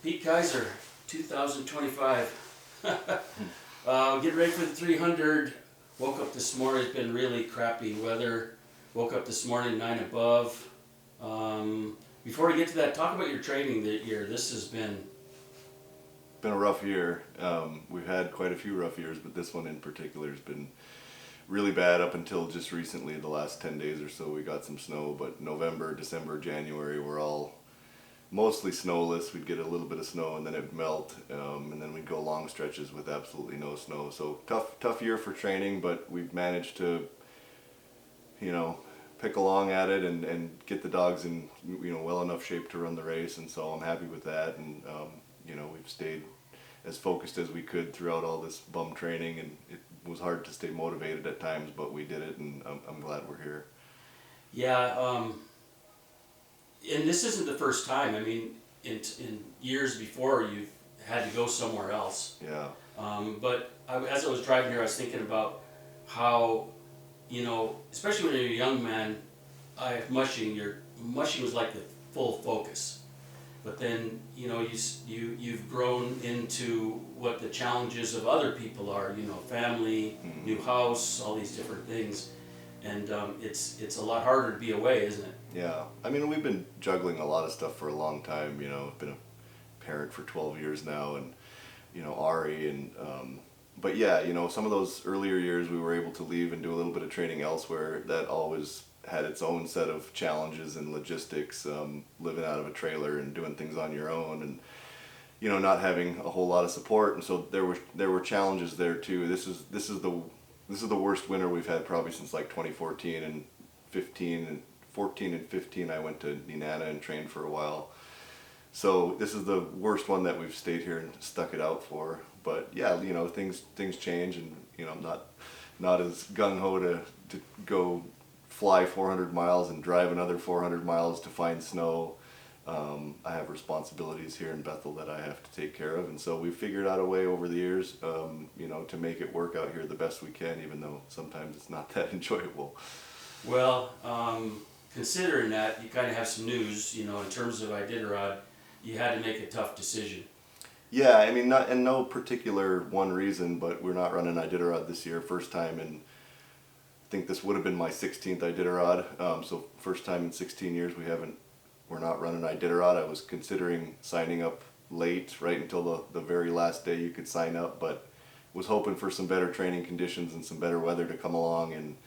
Pete Kaiser, 2025. Getting ready for the 300. Woke up this morning, it's been really crappy weather. Woke up this morning 9 above. Before we get to that, talk about your training that year. This has been a rough year. We've had quite a few rough years, but this one in particular has been really bad up until just recently, the last 10 days or so. We got some snow, but November, December, January were all mostly snowless. We'd get a little bit of snow and then it'd melt, and then we'd go long stretches with absolutely no snow. So tough year for training, but we've managed to, pick along at it and get the dogs in, well enough shape to run the race. And so I'm happy with that. And, we've stayed as focused as we could throughout all this bum training, and it was hard to stay motivated at times, but we did it, and I'm glad we're here. Yeah, and this isn't the first time. I mean, in years before, you've had to go somewhere else. Yeah. But as I was driving here, I was thinking about how, especially when you're a young man, mushing was like the full focus. But then, you've grown into what the challenges of other people are, family, Mm-hmm. new house, all these different things. And it's a lot harder to be away, isn't it? Yeah. I mean, we've been juggling a lot of stuff for a long time. I've been a parent for 12 years now, and, Ari, and, but yeah, some of those earlier years we were able to leave and do a little bit of training elsewhere. That always had its own set of challenges and logistics, living out of a trailer and doing things on your own, and, not having a whole lot of support. And so there were challenges there too. This is the worst winter we've had probably since like 2014 and 15 and 14 and 15. I went to Nenana and trained for a while. So this is the worst one that we've stayed here and stuck it out for. But yeah, things change, and I'm not as gung ho to go fly 400 miles and drive another 400 miles to find snow. I have responsibilities here in Bethel that I have to take care of, and so we've figured out a way over the years, to make it work out here the best we can, even though sometimes it's not that enjoyable. Well, considering that, you kind of have some news, in terms of Iditarod, you had to make a tough decision. Yeah, I mean, not in no particular one reason, but we're not running Iditarod this year. First time in, I think this would have been my 16th Iditarod. So first time in 16 years we're not running Iditarod. I was considering signing up late, right until the very last day you could sign up, but was hoping for some better training conditions and some better weather to come along in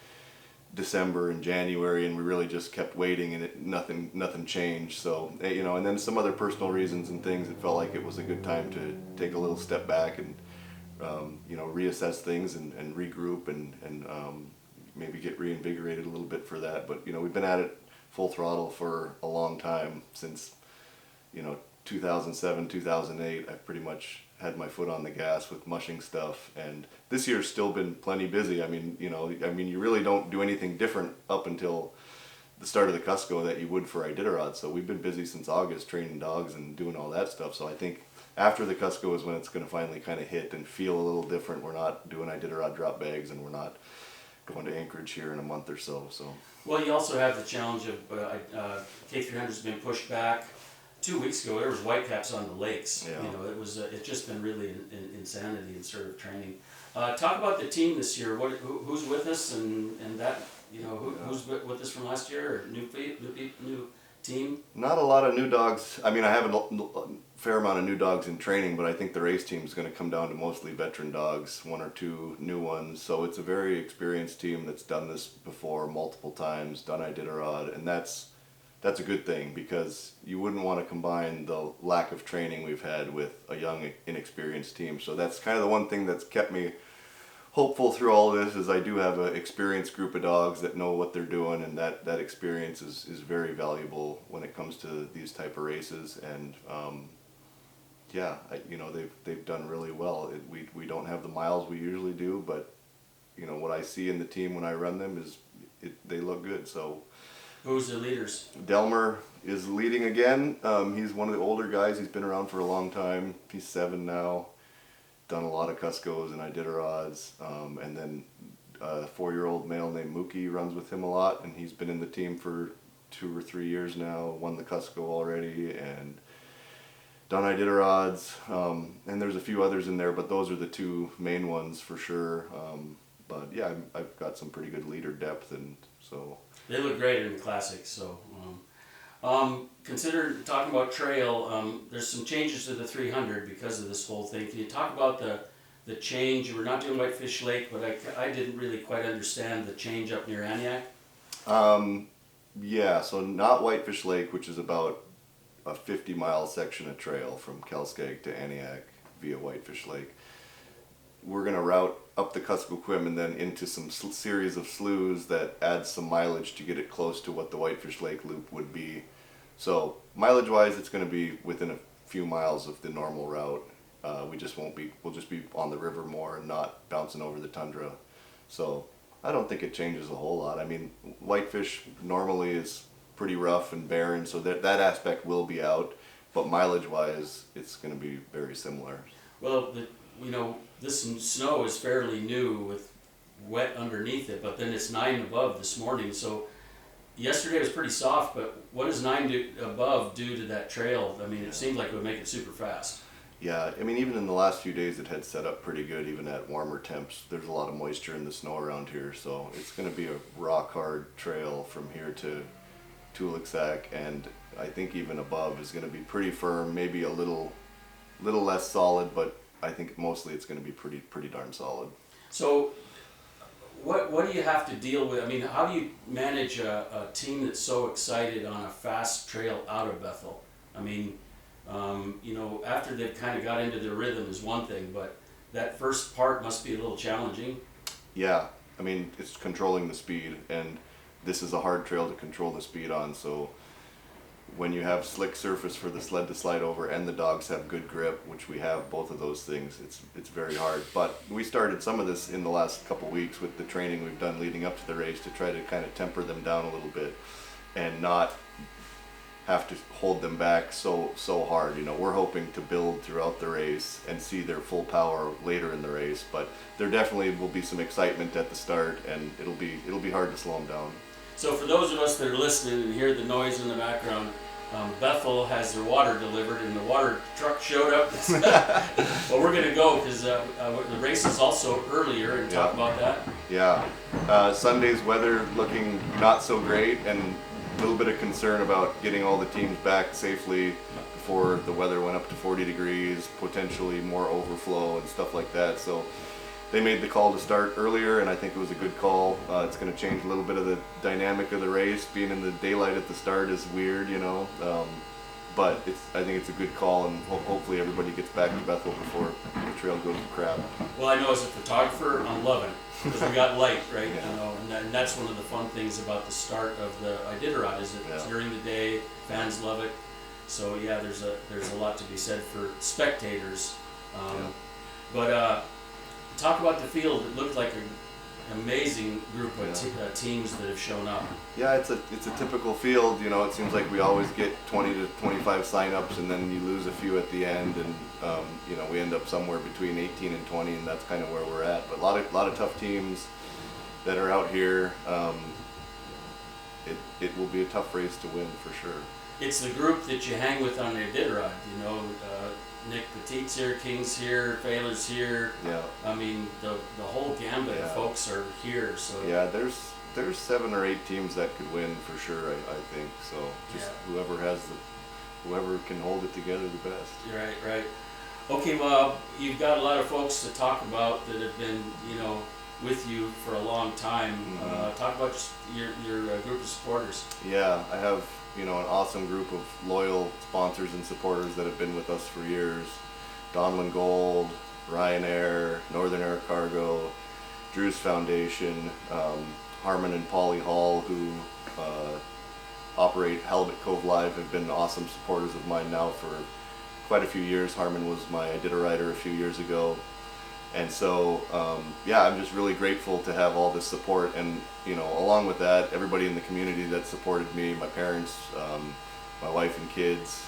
December and January, and we really just kept waiting, and nothing changed. So, and then some other personal reasons and things, it felt like it was a good time to take a little step back and, reassess things and regroup and maybe get reinvigorated a little bit for that. But, we've been at it full throttle for a long time since, 2007, 2008. I've pretty much had my foot on the gas with mushing stuff, and this year's still been plenty busy. I mean, you really don't do anything different up until the start of the Cusco that you would for Iditarod. So we've been busy since August training dogs and doing all that stuff. So I think after the Cusco is when it's going to finally kind of hit and feel a little different. We're not doing Iditarod drop bags, and we're not going to Anchorage here in a month or so. Well, you also have the challenge of K300 has been pushed back. 2 weeks ago, there was whitecaps on the lakes. Yeah. It's just been really an insanity in sort of training. Talk about the team this year. Who's with us, and that who's with us from last year, or new team? Not a lot of new dogs. I mean, I have a fair amount of new dogs in training, but I think the race team is going to come down to mostly veteran dogs, one or two new ones. So it's a very experienced team that's done this before multiple times, done Iditarod, and that's a good thing, because you wouldn't want to combine the lack of training we've had with a young, inexperienced team. So that's kind of the one thing that's kept me hopeful through all of this, is I do have an experienced group of dogs that know what they're doing, and that experience is very valuable when it comes to these type of races. And they've done really well. We don't have the miles we usually do, but what I see in the team when I run them is they look good. So. Who's the leaders? Delmer is leading again. He's one of the older guys. He's been around for a long time. He's 7 now. Done a lot of Cuscos and Iditarods. And then a 4-year-old male named Mookie runs with him a lot, and he's been in the team for 2 or 3 years now. Won the Cusco already, and done Iditarods, and there's a few others in there, but those are the two main ones for sure. But yeah, I've got some pretty good leader depth, and so They look great in the classics. So, consider talking about trail. There's some changes to the 300 because of this whole thing. Can you talk about the change? We're not doing Whitefish Lake, but I didn't really quite understand the change up near Aniak. yeah, so not Whitefish Lake, which is about a 50-mile section of trail from Kelskag to Aniak via Whitefish Lake. We're going to route up the Kuskokwim and then into some series of sloughs that add some mileage to get it close to what the Whitefish Lake loop would be. So mileage wise, it's going to be within a few miles of the normal route. We'll just be on the river more and not bouncing over the tundra. So I don't think it changes a whole lot. I mean, Whitefish normally is pretty rough and barren, so that aspect will be out, but mileage wise it's going to be very similar. Well, this snow is fairly new with wet underneath it, but then it's 9 above this morning, so yesterday was pretty soft, but what does 9 above do to that trail? I mean, it seemed like it would make it super fast. Yeah, I mean, even in the last few days it had set up pretty good, even at warmer temps. There's a lot of moisture in the snow around here, so it's going to be a rock hard trail from here to Tulaksak, and I think even above is going to be pretty firm, maybe a little less solid, but I think mostly it's going to be pretty darn solid. So what do you have to deal with? I mean, how do you manage a team that's so excited on a fast trail out of Bethel? I mean, after they've kind of got into their rhythm is one thing, but that first part must be a little challenging. Yeah, I mean, it's controlling the speed, and this is a hard trail to control the speed on, so when you have slick surface for the sled to slide over and the dogs have good grip, which we have both of those things, it's very hard. But we started some of this in the last couple weeks with the training we've done leading up to the race to try to kind of temper them down a little bit and not have to hold them back so hard. We're hoping to build throughout the race and see their full power later in the race, but there definitely will be some excitement at the start, and it'll be hard to slow them down. So for those of us that are listening and hear the noise in the background, Bethel has their water delivered, and the water truck showed up. Well, we're going to go because the race is also earlier, and talk about that. Yeah, Sunday's weather looking not so great, and a little bit of concern about getting all the teams back safely before the weather went up to 40 degrees, potentially more overflow and stuff like that. So they made the call to start earlier, and I think it was a good call. It's going to change a little bit of the dynamic of the race. Being in the daylight at the start is weird, but I think it's a good call, and hopefully everybody gets back to Bethel before the trail goes to crap. Well, I know as a photographer, I'm loving it because we got light, right? Yeah. And that's one of the fun things about the start of the Iditarod is that it's during the day, fans love it. So yeah, there's a lot to be said for spectators. But talk about the field. It looked like an amazing group of teams that have shown up. Yeah, it's a typical field. It seems like we always get 20 to 25 sign-ups, and then you lose a few at the end, and we end up somewhere between 18 and 20, and that's kind of where we're at. But a lot of tough teams that are out here. It will be a tough race to win for sure. It's the group that you hang with on the Iditarod. Nick Petit's here, King's here, Failer's here. Yeah. I mean, the whole gambit of folks are here. So yeah, there's 7 or 8 teams that could win for sure. I think so. Just whoever can hold it together the best. Right. Okay, well, you've got a lot of folks to talk about that have been, with you for a long time. Mm-hmm. Talk about just your group of supporters. Yeah, I have an awesome group of loyal sponsors and supporters that have been with us for years. Donlin Gold, Ryanair, Northern Air Cargo, Drew's Foundation, Harmon and Polly Hall, who operate Halibut Cove Live, have been awesome supporters of mine now for quite a few years. Harmon was my Iditarider a few years ago. And so, I'm just really grateful to have all this support, and along with that, everybody in the community that supported me, my parents, my wife and kids,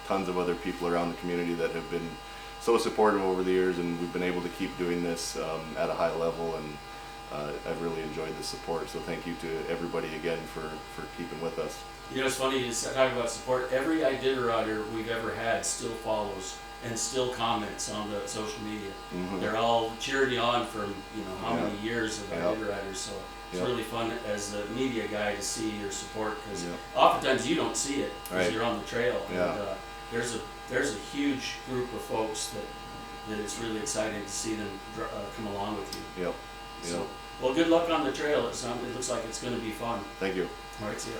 tons of other people around the community that have been so supportive over the years, and we've been able to keep doing this at a high level, and I've really enjoyed the support. So thank you to everybody again for keeping with us. You know, it's funny, you talk about support. Every Iditarater we've ever had still follows and still comments on the social media. Mm-hmm. They're all cheering you on from, you know, how Yeah. many years of Yep. Iditaraters. So it's Yep. really fun as the media guy to see your support, because Yep. oftentimes you don't see it because Right. you're on the trail. Yeah. And there's a huge group of folks that it's really exciting to see them come along with you. Yep. So, Yep. well, good luck on the trail. It looks like it's going to be fun. Thank you. All right, see ya.